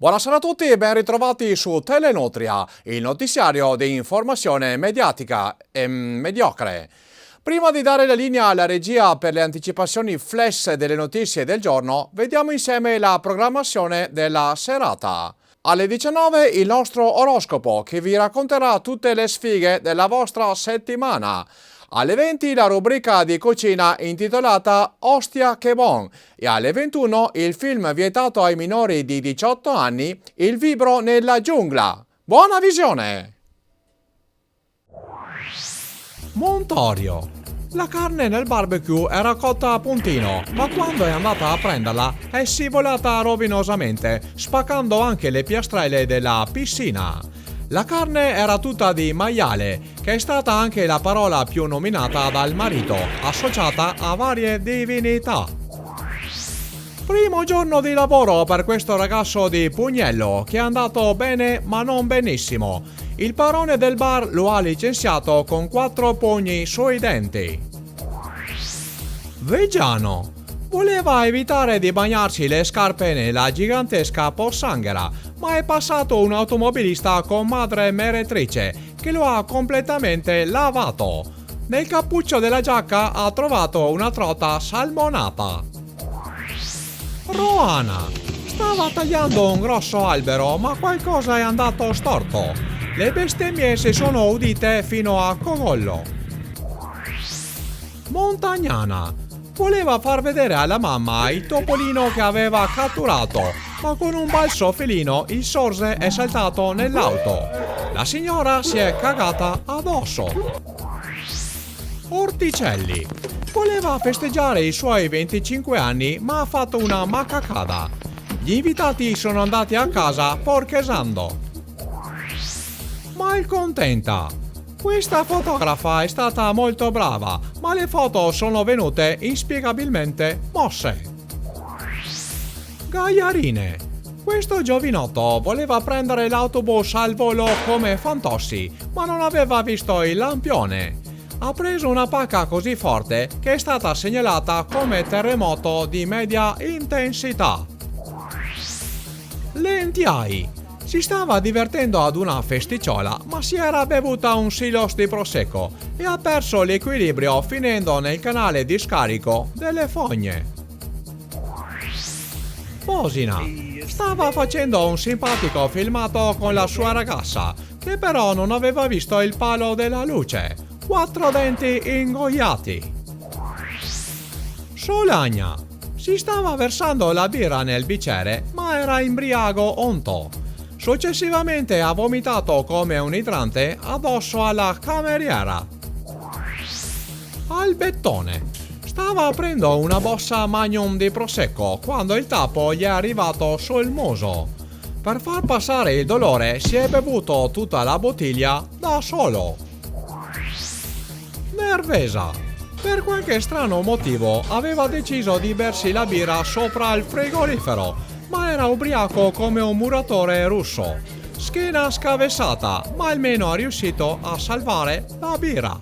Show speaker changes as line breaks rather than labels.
Buonasera a tutti e ben ritrovati su Telenutria, il notiziario di informazione mediatica e mediocre. Prima di dare la linea alla regia per le anticipazioni flash delle notizie del giorno, vediamo insieme la programmazione della serata. Alle 19 il nostro oroscopo che vi racconterà tutte le sfighe della vostra settimana. Alle 20 la rubrica di cucina intitolata Ostia che bon e alle 21 il film vietato ai minori di 18 anni Il vibro nella giungla. Buona visione! Montorio. La carne nel barbecue era cotta a puntino, ma quando è andata a prenderla è scivolata rovinosamente, spaccando anche le piastrelle della piscina. La carne era tutta di maiale, che è stata anche la parola più nominata dal marito, associata a varie divinità. Primo giorno di lavoro per questo ragazzo di Pugnello, che è andato bene ma non benissimo. Il padrone del bar lo ha licenziato con 4 pugni sui denti. Veggiano. Voleva evitare di bagnarsi le scarpe nella gigantesca pozzanghera, ma è passato un automobilista con madre meretrice che lo ha completamente lavato. Nel cappuccio della giacca ha trovato una trota salmonata. Roana. Stava tagliando un grosso albero, ma qualcosa è andato storto. Le bestemmie si sono udite fino a Cogollo. Montagnana. Voleva far vedere alla mamma il topolino che aveva catturato, ma con un balzo felino il sorse è saltato nell'auto. La signora si è cagata addosso. Orticelli. Voleva festeggiare i suoi 25 anni, ma ha fatto una macacada. Gli invitati sono andati a casa porchesando. Malcontenta. Questa fotografa è stata molto brava, ma le foto sono venute inspiegabilmente mosse. Gaiarine. Questo giovinotto voleva prendere l'autobus al volo come Fantossi, ma non aveva visto il lampione. Ha preso una pacca così forte che è stata segnalata come terremoto di media intensità. Lentiai. Si stava divertendo ad una festicciola, ma si era bevuta un silos di prosecco e ha perso l'equilibrio finendo nel canale di scarico delle fogne. Posina. Stava facendo un simpatico filmato con la sua ragazza, che però non aveva visto il palo della luce. 4 denti ingoiati. Solagna. Si stava versando la birra nel bicchiere, ma era imbriaco onto. Successivamente ha vomitato come un idrante addosso alla cameriera. Albettone. Stava aprendo una bossa Magnum di prosecco quando il tappo gli è arrivato sul muso. Per far passare il dolore si è bevuto tutta la bottiglia da solo. Nervesa. Per qualche strano motivo aveva deciso di bersi la birra sopra il frigorifero, ma era ubriaco come un muratore russo. Schiena scavessata, ma almeno è riuscito a salvare la birra.